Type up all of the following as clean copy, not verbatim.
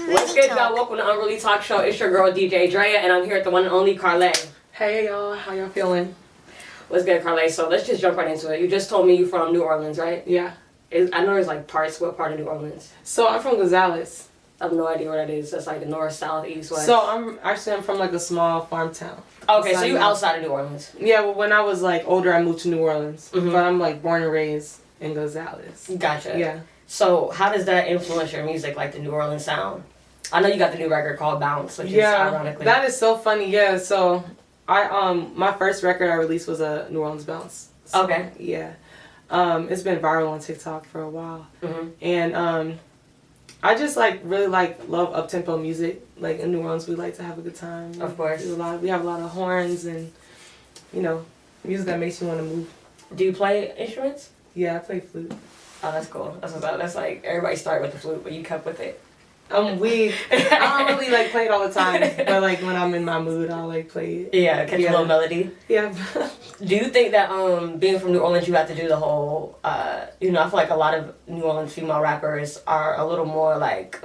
What's good, y'all? Welcome to Unruly Talk Show. It's your girl, DJ Drea, and I'm here at the one and only Karleh. Hey, y'all. How y'all feeling? What's good, Karleh? So let's just jump right into it. You just told me you're from New Orleans, right? Yeah. I know there's like parts. What part of New Orleans? So I'm from Gonzales. I have no idea where that is. That's like the north, south, east, west. So I'm from like a small farm town. Okay, so you outside of New Orleans. Yeah, well, when I was like older, I moved to New Orleans. Mm-hmm. But I'm like born and raised in Gonzales. Gotcha. Yeah. So how does that influence your music, like the New Orleans sound? I know you got the new record called Bounce, which is ironically. That is so funny. Yeah, so I my first record I released was a New Orleans Bounce. So, okay. Yeah. It's been viral on TikTok for a while. Mm-hmm. And I just like really love up-tempo music. Like in New Orleans, we like to have a good time. Of course. We have a lot of horns and, you know, music that makes you want to move. Do you play instruments? Yeah, I play flute. Oh, that's cool. That's like everybody started with the flute, but you kept with it. I'm weak. I don't really like play it all the time, but like when I'm in my mood, I'll like play it. Yeah, catch a little melody. Yeah. Do you think that being from New Orleans, you have to do the whole? I feel like a lot of New Orleans female rappers are a little more like,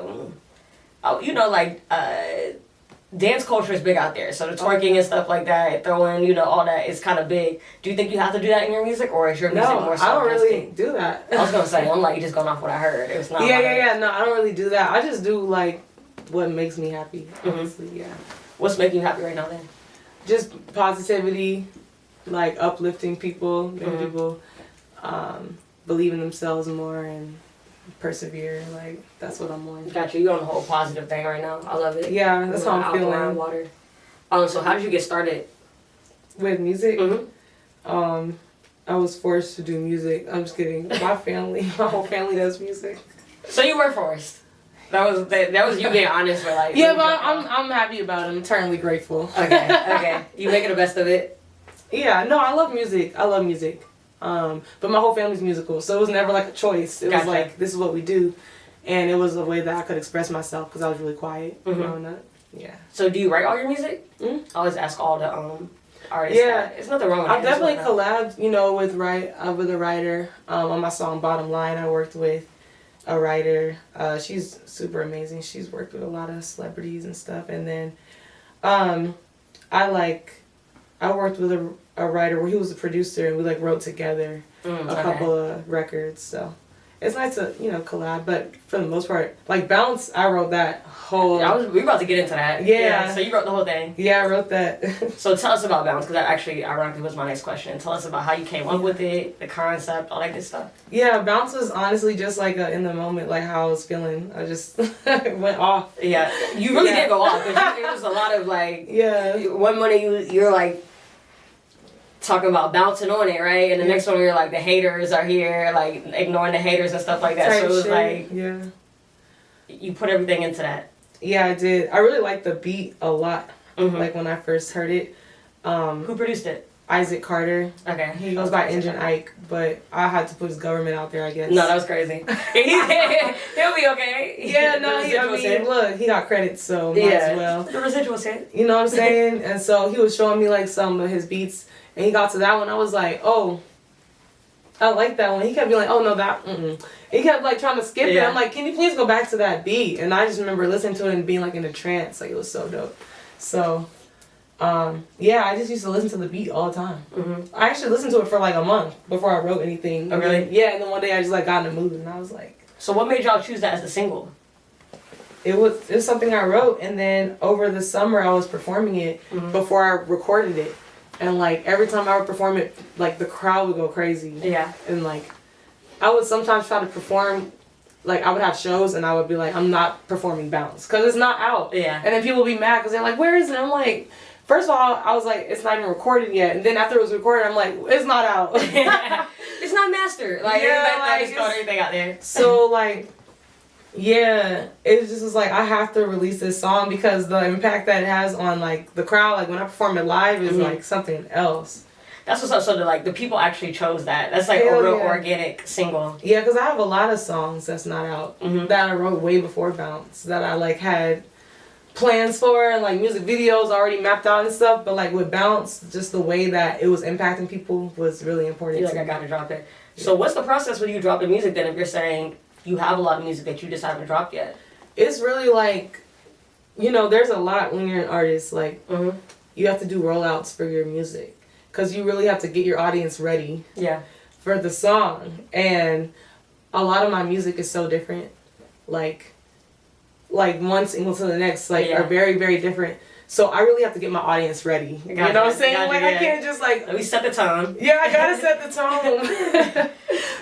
dance culture is big out there. So the twerking and stuff like that, throwing, all that is kind of big. Do you think you have to do that in your music, or is your music more so? I don't really do that. I was gonna say, I'm like, you just going off what I heard. It's not. Yeah. No, I don't really do that. I just do like what makes me happy. Honestly, yeah. What's making you happy right now then? Just positivity, like uplifting people, making people believe in themselves more and persevere. Like that's what I'm on. Gotcha. You're on the whole positive thing right now. I love it. Yeah, that's how I'm feeling. Water. So how did you get started with music? Mm-hmm. I was forced to do music. I'm just kidding. My whole family does music. So you were forced. That was you being honest for like. Yeah, but I'm happy about it. I'm eternally grateful. Okay. You making the best of it? Yeah. No, I love music. But my whole family's musical, so it was never like a choice. It was like, this is what we do. And it was a way that I could express myself because I was really quiet growing up. Yeah. So do you write all your music? I always ask all the artists. Yeah. It's nothing wrong with it. I've definitely collabed, with a writer. On my song Bottom Line, I worked with a writer. She's super amazing. She's worked with a lot of celebrities and stuff. And then I worked with a writer where he was a producer and we wrote together a couple of records. So it's nice to collab, but for the most part, like Bounce, I wrote that whole. We were about to get into that. Yeah. So you wrote the whole thing. Yeah, I wrote that. So tell us about Bounce, because that actually ironically was my next question. Tell us about how you came up with it, the concept, all that good stuff. Yeah, Bounce was honestly just like in the moment, like how I was feeling. I just went off. Yeah, you really did go off. Because it was a lot of one minute you're like talking about bouncing on it, right? And the next one you're like, the haters are here, like ignoring the haters and stuff like that. So it was like, you put everything into that. Yeah, I did. I really liked the beat a lot. Like when I first heard it. Who produced it? Isaac Carter. Okay. He goes by Engine Ike, but I had to put his government out there, I guess. No, that was crazy. He'll be okay. Yeah, no, look, he got credit, so might as well. The residuals hit. You know what I'm saying? And so he was showing me like some of his beats, and he got to that one. I was like, oh, I like that one. He kept being like, oh no, that. He kept like trying to skip it. I'm like, can you please go back to that beat? And I just remember listening to it and being like in a trance. Like it was so dope. So. I just used to listen to the beat all the time. I actually listened to it for like a month before I wrote anything. Oh, really? Yeah, and then one day I just like got in the mood and I was like. So what made y'all choose that as the single? It was something I wrote, and then over the summer I was performing it before I recorded it, and like every time I would perform it, like the crowd would go crazy. Yeah. And like, I would sometimes try to perform. Like, I would have shows and I would be like, I'm not performing Bounce because it's not out. Yeah. And then people would be mad because they're like, where is it? I'm like, first of all, I was like, it's not even recorded yet. And then after it was recorded, I'm like, it's not out. It's not mastered. Like, I just throw everything out there. So, like, yeah, it just was like, I have to release this song because the impact that it has on, like, the crowd, like, when I perform it live is, like, something else. That's what's up. So the people actually chose that. That's like a real organic single. Yeah, because I have a lot of songs that's not out that I wrote way before Bounce that I like had plans for and like music videos already mapped out and stuff. But like with Bounce, just the way that it was impacting people was really important. I gotta drop it. So what's the process when you drop the music then? If you're saying you have a lot of music that you just haven't dropped yet? It's really like, there's a lot when you're an artist. Like, you have to do rollouts for your music. Because you really have to get your audience ready for the song. And a lot of my music is so different. Like one single to the next, are very, very different. So I really have to get my audience ready. You know what I'm saying? I can't just Let me set the tone. Yeah, I gotta set the tone.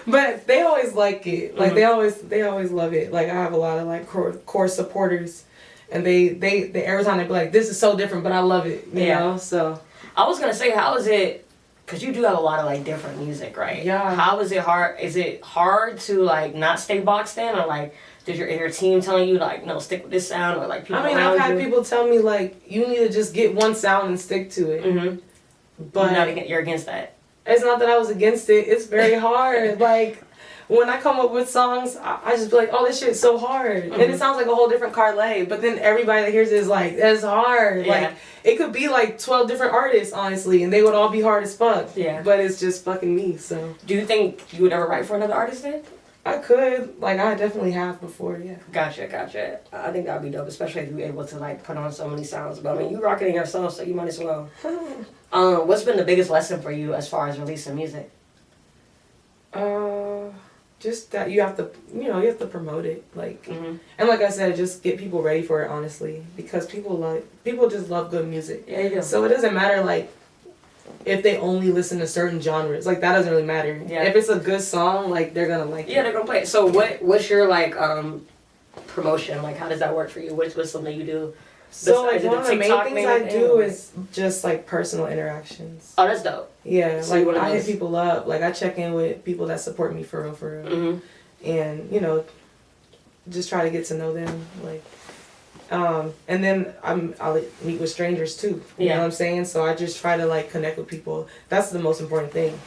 But they always like it. Like they always love it. Like I have a lot of core supporters, and they every time they be like, "This is so different," but I love it. You know. So I was gonna say, how is it? Because you do have a lot of different music, right? Yeah. How is it hard? Is it hard to not stay boxed in, or is your team telling you no, stick with this sound, or people? I've had people tell me you need to just get one sound and stick to it. But you're against that. It's not that I was against it. It's very hard. When I come up with songs, I just be like, oh, this shit's so hard. And it sounds like a whole different Karleh. But then everybody that hears it is like, that's hard. Yeah. It could be 12 different artists, honestly, and they would all be hard as fuck. Yeah. But it's just fucking me, so. Do you think you would ever write for another artist then? I could. I definitely have before, yeah. Gotcha. I think that would be dope, especially if you're able to put on so many sounds. But you rock it yourself, so you might as well. What's been the biggest lesson for you as far as releasing music? Just that you have to promote it, and like I said, just get people ready for it, honestly, because people just love good music. Yeah, you do. So it doesn't matter if they only listen to certain genres, that doesn't really matter. Yeah. If it's a good song, they're gonna like it. Yeah, they're gonna play it. So what's your promotion? How does that work for you? What's something you do? So one of the main things I do is just personal interactions. Oh, that's dope. Yeah, I hit people up. I check in with people that support me for real. And just try to get to know them. And then I'll meet with strangers too. You know what I'm saying? So I just try to connect with people. That's the most important thing.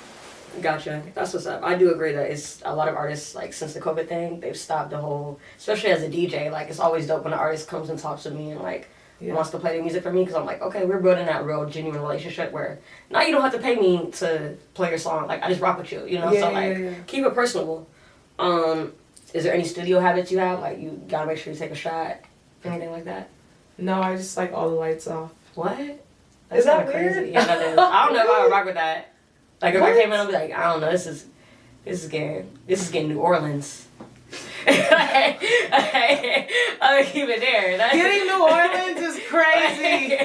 Gotcha. That's what's up. I do agree that it's a lot of artists since the COVID thing, they've stopped the whole, especially as a DJ. It's always dope when an artist comes and talks to me and wants to play the music for me, because I'm okay, we're building that real genuine relationship where now you don't have to pay me to play your song. I just rock with you, keep it personable. Is there any studio habits you have? You gotta make sure you take a shot, anything like that? No, I just all the lights off. What? Is that crazy? weird? Yeah, that is. I don't know if I would rock with that. If I came in, I'd be I don't know, this is getting New Orleans. I'm gonna keep it there. Getting New Orleans is crazy.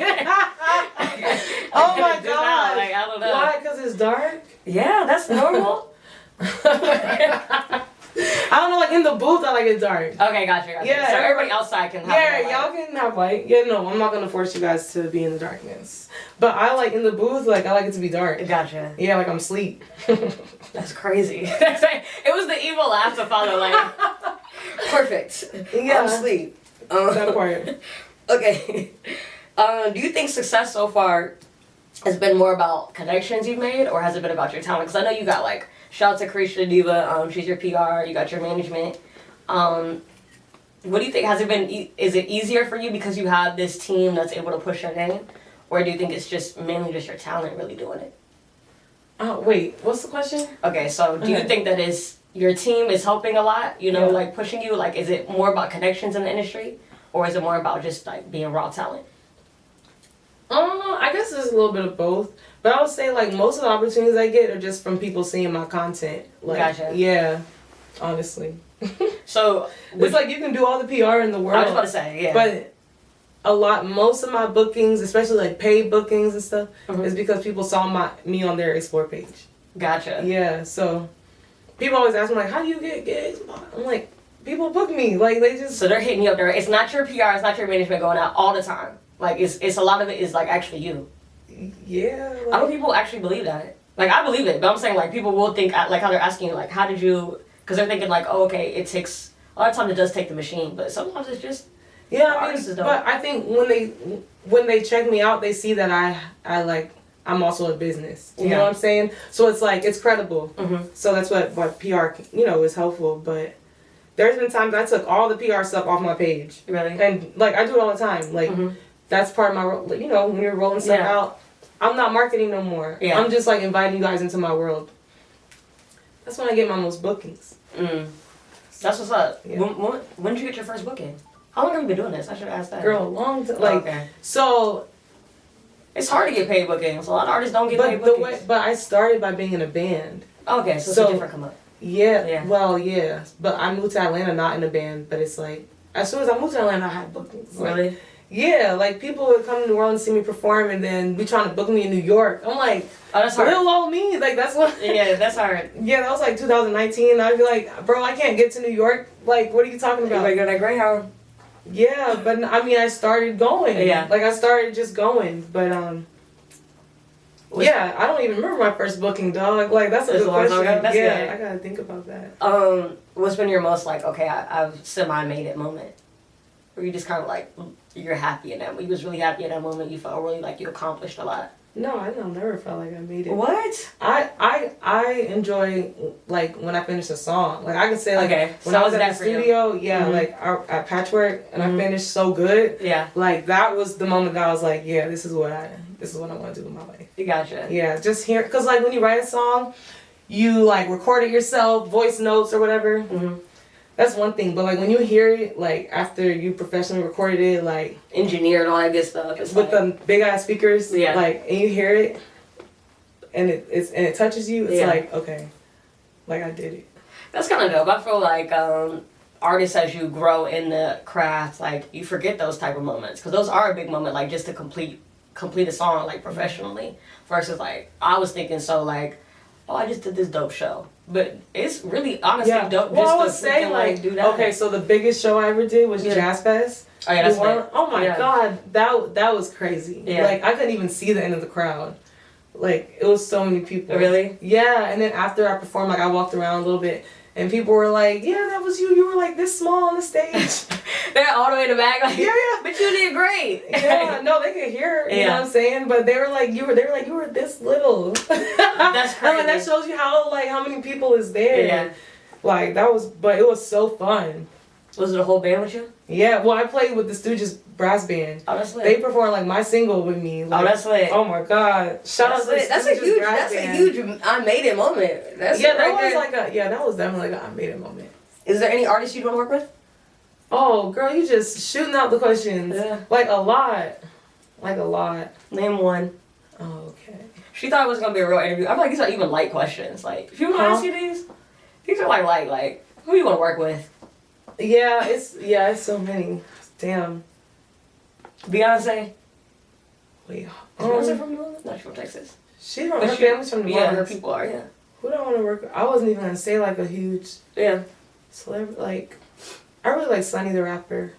Oh my god! I don't know. Why? Because it's dark. Yeah, that's normal. I don't know. In the booth, I it dark. Okay, gotcha. Yeah, so everybody outside can have. Yeah, y'all can have light. Yeah, no, I'm not gonna force you guys to be in the darkness. But I in the booth, I like it to be dark. Gotcha. Yeah, I'm asleep. That's crazy. It was the evil laugh to follow. Perfect. Yeah, I'm asleep. That part. Okay. Do you think success so far has been more about connections you've made, or has it been about your talent? Because I know you got shout out to Karleh the Diva. She's your PR. You got your management. What do you think? Has it been? Is it easier for you because you have this team that's able to push your name, or do you think it's just mainly just your talent really doing it? Wait, what's the question? Okay, so do you think that your team is helping a lot? Pushing you. Is it more about connections in the industry, or is it more about just being raw talent? I guess there's a little bit of both. But I would say most of the opportunities I get are just from people seeing my content. Gotcha. Yeah, honestly. So it's you can do all the PR in the world. I was about to say, yeah. But most of my bookings, especially paid bookings and stuff, is because people saw me on their Explore page. Gotcha. Yeah, so people always ask me how do you get gigs? I'm people book me. They just. So they're hitting you up there. It's not your PR. It's not your management going out all the time. It's a lot of it is actually you. Yeah. I know people actually believe that. I believe it, but I'm saying people will think how they're asking you how did you? Because they're thinking oh, okay, it takes a lot of times. It does take the machine, but sometimes it's just. Yeah, but I think when they check me out, they see that I'm also a business. You know what I'm saying? So it's it's credible. So that's what PR is helpful. But there's been times I took all the PR stuff off my page. Really? And I do it all the time. That's part of my when you're rolling stuff out. I'm not marketing no more. Yeah. I'm just inviting you guys into my world. That's when I get my most bookings. That's what's up. Yeah. When did you get your first booking? How long have you been doing this? I should ask that. Girl, a long time. Like, okay. So it's hard to get paid bookings. A lot of artists don't get paid bookings. But I started by being in a band. Okay, so it's a different come up. Yeah. Well, yeah. But I moved to Atlanta not in a band, but it's like, as soon as I moved to Atlanta, I had bookings. Really? Like, yeah, like people would come to New Orleans and see me perform and then be trying to book me in New York. I'm like, oh, that's hard. Little old me. Like, that's what. Yeah, that's hard. Yeah, that was like 2019. I'd be like, bro, I can't get to New York. Like, what are you talking about? You go to Greyhound. Yeah, but I mean, I started going. Yeah. Like, I started just going. But, yeah, I don't even remember my first booking, dog. Like, that's a good question. That's yeah, good. I gotta think about that. What's been your most, like, okay, I've semi-made it moment? Where you just kind of, like, you're happy in that moment. You was really happy in that moment. You felt really like you accomplished a lot. No, I never felt like I made it. What? I enjoy, like, when I finish a song. Like, I can say, like, okay. when I was at the studio, like, at Patchwork, and I finished so good. Yeah. Like, that was the moment that I was like, yeah, this is what I want to do with my life. You gotcha. Yeah, just hear, because, like, when you write a song, you, like, record it yourself, voice notes or whatever. Mm-hmm. That's one thing, but like when you hear it, like after you professionally recorded it, like engineered all that good stuff, with like, the big ass speakers, like, and you hear it, and it touches you, it's like, okay, like I did it. That's kind of dope. I feel like artists, as you grow in the craft, like you forget those type of moments because those are a big moment, like just to complete a song like professionally. Versus like I was thinking so like, oh, I just did this dope show. But it's really honestly dope. Well, just I would say like do that. Okay, so the biggest show I ever did was Jazz Fest. Oh yeah, that's right. Oh my god, that was crazy. Yeah. Like I couldn't even see the end of the crowd. Like it was so many people. Really? Yeah, and then after I performed, like I walked around a little bit, and people were like, "Yeah, that was you. You were like this small on the stage." They're all the way in the back, like, yeah, but you did great. Yeah, no, they could hear. You know what I'm saying? But they were like, you were this little. That's crazy. And that shows you how many people is there. Yeah. Like but it was so fun. Was it a whole band with you? Yeah, well, I played with the Stooges brass band. Oh, that's lit. They performed like my single with me. Like, oh, that's lit. Oh my god! Shout out to the Stooges brass band. That's a huge I made it moment. That was definitely like a I made it moment. Is there any artists you'd want to work with? Oh, girl, you just shooting out the questions. Yeah. Like a lot. Name one. Oh, okay. She thought it was gonna be a real interview. I feel like these are even light questions. Like, if you want to ask you these are like light. Like, who you want to work with? Yeah, it's so many. Damn. Beyonce. Wait. Is Beyonce from New Orleans? No, she's from Texas. She's from. Her family's from New Orleans. Yeah, her people are. Yeah. Who do I want to work with? I wasn't even gonna say like a huge. Yeah. Celebrity, like, I really like Sunny the rapper.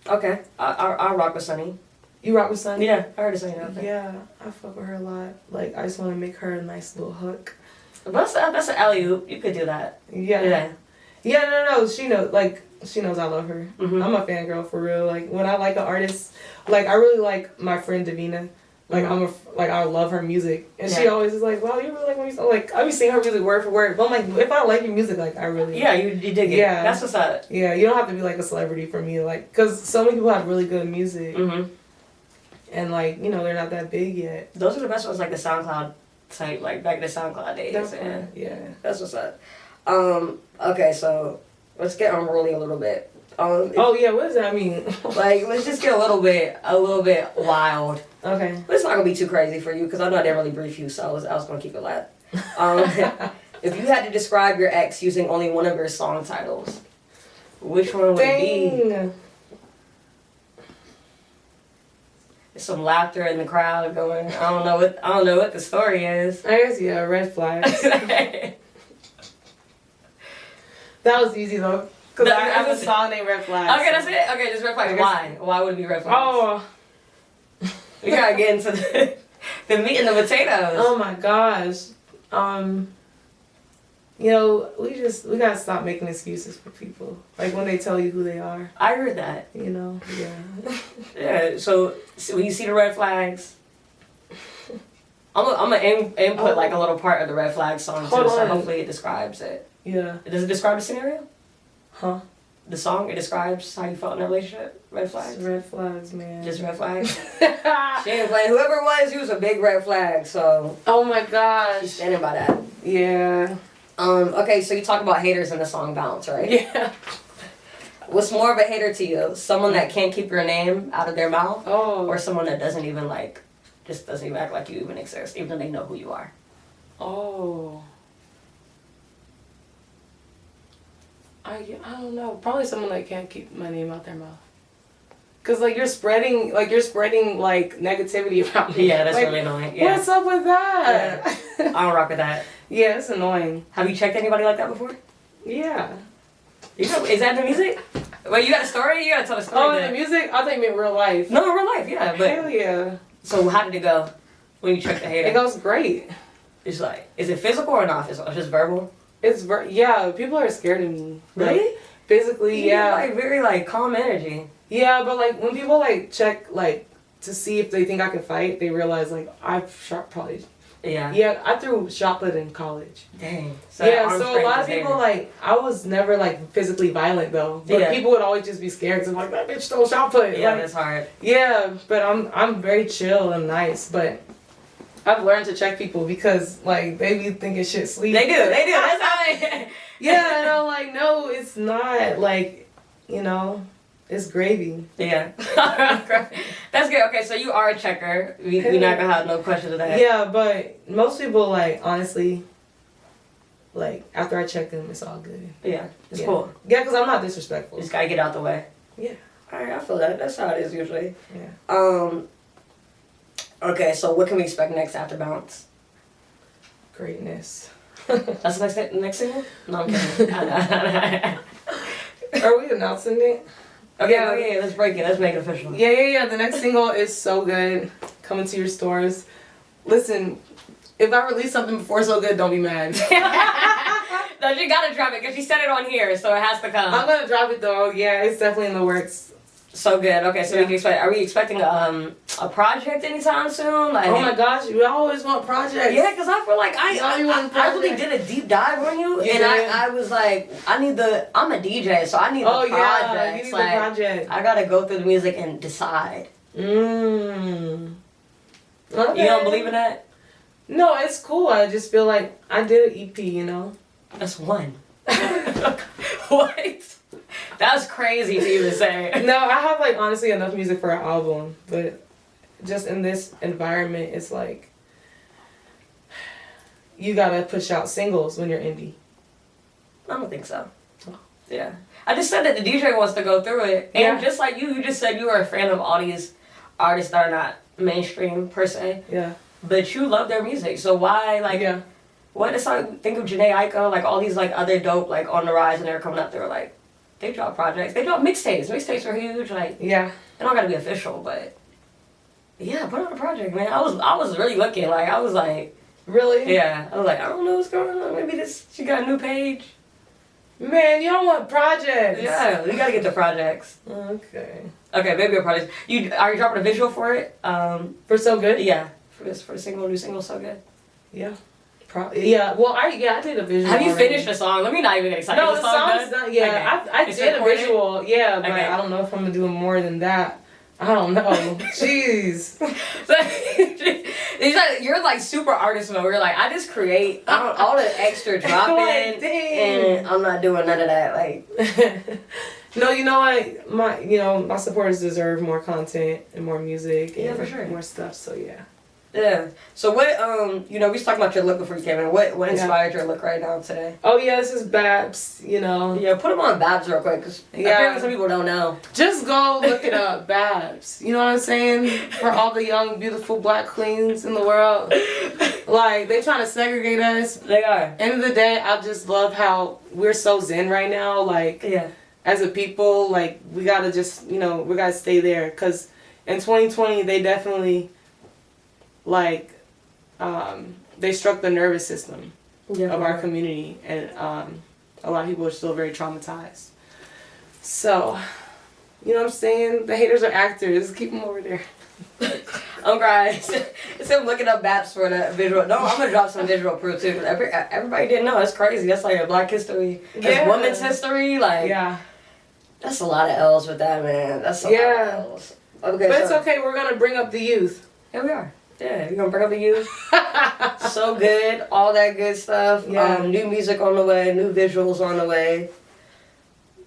Okay, I rock with Sunny. You rock with Sunny? Yeah, I heard of Sunny. Okay. Yeah, I fuck with her a lot. Like, I just want to make her a nice little hook. But that's an alley-oop. You could do that. Yeah. Yeah, no. She knows I love her. Mm-hmm. I'm a fangirl for real. Like, when I like an artist, like, I really like my friend Davina. Like, I love her music. And she always is like, wow, you really like my music? Like, I be singing her music word for word. But I'm like, if I like your music, like, I really... Yeah, you dig it. Yeah. That's what's up. Yeah, you don't have to be, like, a celebrity for me. Like, because so many people have really good music. Mm-hmm. And, like, you know, they're not that big yet. Those are the best ones, like, the SoundCloud type, like, back in the SoundCloud days. Yeah. That's what's up. Okay, so let's get unruly a little bit. What does that mean? Like, let's just get a little bit wild. Okay. But it's not gonna be too crazy for you because I know I didn't really brief you, so I was gonna keep it light. If you had to describe your ex using only one of your song titles, which one would it be? There's some laughter in the crowd going. I don't know what the story is. I guess red flags. That was easy though. Because I have a song named Red Flags. Okay, that's it? Okay, just Red Flags. Why? Why would it be Red Flags? Oh. We gotta get into the meat and the potatoes. Oh my gosh. You know, we gotta stop making excuses for people. Like when they tell you who they are. I heard that. You know? Yeah. Yeah, so when you see the red flags, I'm gonna input like a little part of the red flag song too, so hopefully it describes it. Yeah. Does it describe the scenario? Huh? The song, it describes how you felt in a relationship? Red flags? Just red flags, man. Just red flags? She ain't playing. Whoever it was, he was a big red flag, so... Oh my gosh. She's standing by that. Yeah. Okay, so you talk about haters in the song Bounce, right? Yeah. What's more of a hater to you? Someone that can't keep your name out of their mouth? Oh. Or someone that doesn't even like, just doesn't even act like you even exist, even though they know who you are? Oh. I don't know. Probably someone that can't keep my name out their mouth. Cause like you're spreading like negativity around me. Yeah, that's like, really annoying. Yeah. What's up with that? Yeah. I don't rock with that. Yeah, it's annoying. Have you checked anybody like that before? Yeah. Is that the music? Wait, you got a story? You gotta tell a story. Oh, the music? I think you meant real life. No, real life, yeah. But hell yeah. So how did it go when you checked the hater? It goes great. It's like, is it physical or not physical? It's just verbal? Yeah, people are scared of me. Really? Like, physically, yeah. Like very like calm energy. Yeah, but like when people like check like to see if they think I can fight, they realize like I've shot probably. Yeah. Yeah, I threw shot put in college. Dang. So a lot of people like I was never like physically violent though, but people would always just be scared because I'm like that bitch stole shot put. Yeah, like, that's hard. Yeah, but I'm very chill and nice, but I've learned to check people because like they be thinking shit sleep. They do. That's how they. Yeah, and I'm like, no, it's not. Like, you know, it's gravy. Yeah. That's good. Okay, so you are a checker. We're not gonna have no question of that. Yeah, but most people like honestly, like after I check them, it's all good. Yeah, it's cool. Yeah, because I'm not disrespectful. Just gotta get out the way. Yeah. All right, I feel that. That's how it is usually. Yeah. Okay, so what can we expect next after Bounce? Greatness. That's the next single? No, I'm kidding. Are we announcing it? Okay, yeah, let's break it. Let's make it official. Yeah. The next single is so good. Coming to your stores. Listen, if I release something before So Good, don't be mad. No, you gotta drop it because she said it on here, so it has to come. I'm gonna drop it though. Yeah, it's definitely in the works. So good. Okay, so we can expect. Are we expecting a project anytime soon? Like, oh my gosh, you always want projects. Yeah, because I feel like I really did a deep dive on you, and I was like, I'm a DJ, so I need the projects. Yeah, you need like, the project. I gotta go through the music and decide. Okay. You don't believe in that? No, it's cool. I just feel like I did an EP, you know. That's one. What? That's crazy to even say. No, I have like honestly enough music for an album, but just in this environment, it's like you gotta push out singles when you're indie. I don't think so. Yeah, I just said that the DJ wants to go through it, and just like you just said you were a fan of all these artists that are not mainstream per se. Yeah. But you love their music, so why like? Yeah. What is like? Think of Janae Aiko, like all these like other dope like on the rise, and they're coming up. They're like. They drop projects. They drop mixtapes. Mixtapes are huge. Like they don't gotta be official, but yeah, put on a project, man. I was really looking. Like I was like, really? Yeah. I was like, I don't know what's going on. Maybe she got a new page. Man, you don't want projects. Yeah, you gotta get the projects. Okay. Okay, maybe a project. Are you dropping a visual for it? For So Good? Yeah. For the new single, So Good. Yeah. Yeah, well, I did a visual. Have you finished the song? Let me not even get excited. No, the song's done. Yeah, okay. I did a visual. Yeah, but I don't know if I'm gonna do more than that. I don't know. Jeez. You're like super artist mode. You're like, I just create all the extra dropping, and I'm not doing none of that. Like, no, you know what? My supporters deserve more content and more music. Yeah, for sure. More stuff. So yeah. Yeah. So what, we was talking about your look before you came in. What inspired your look right now today? Oh yeah, this is Babs, Yeah, put them on Babs real quick, because apparently some people don't know. Just go look it up, Babs. You know what I'm saying? For all the young, beautiful black queens in the world. Like, they trying to segregate us. They are. End of the day, I just love how we're so zen right now. Like, as a people, like, we gotta just, we gotta stay there. Because in 2020, they definitely... like they struck the nervous system of our community, and a lot of people are still very traumatized. So, you know what I'm saying? The haters are actors. Keep them over there. I'm crying. Instead of looking up Baps for the visual. No, I'm gonna drop some visual proof too. Everybody didn't know. That's crazy. That's like a Black history. That's women's history. Like, that's a lot of L's with that, man. That's a lot of L's. Okay, but it's okay. We're gonna bring up the youth. Here we are. Yeah, you're gonna bring up the youth. So good, all that good stuff. New music on the way, new visuals on the way.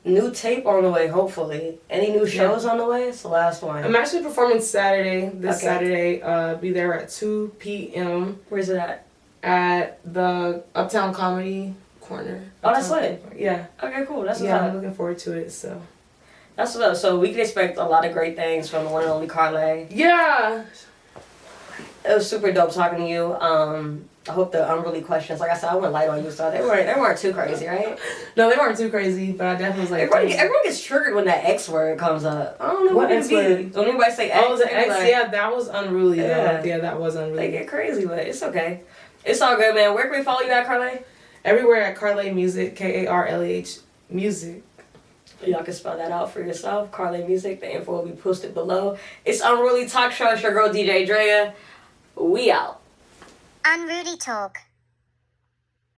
new tape on the way, hopefully. Any new shows on the way? It's the last one. I'm actually performing Saturday. This Saturday. Be there at 2 p.m. Where's it at? At the Uptown Comedy Corner. Oh, that's lit. Yeah. Okay, cool. That's what's up. up. I'm looking forward to it, so. That's what's up. So we can expect a lot of great things from the one and only Karleh. Yeah. It was super dope talking to you. I hope the unruly questions, like I said, I went light on you, so they weren't too crazy, right? No, they weren't too crazy, but I definitely was like... Everyone gets triggered when that X word comes up. I don't know what X word. Don't anybody say X? Oh, the X, like, yeah, that was unruly, though. Yeah, that was unruly. They get crazy, but it's okay. It's all good, man. Where can we follow you at, Karleh? Everywhere at Karleh Music, Karleh Music. Y'all can spell that out for yourself. Karleh Music. The info will be posted below. It's Unruly Talk Show. It's your girl, DJ Drea. We out. Unruly Talk.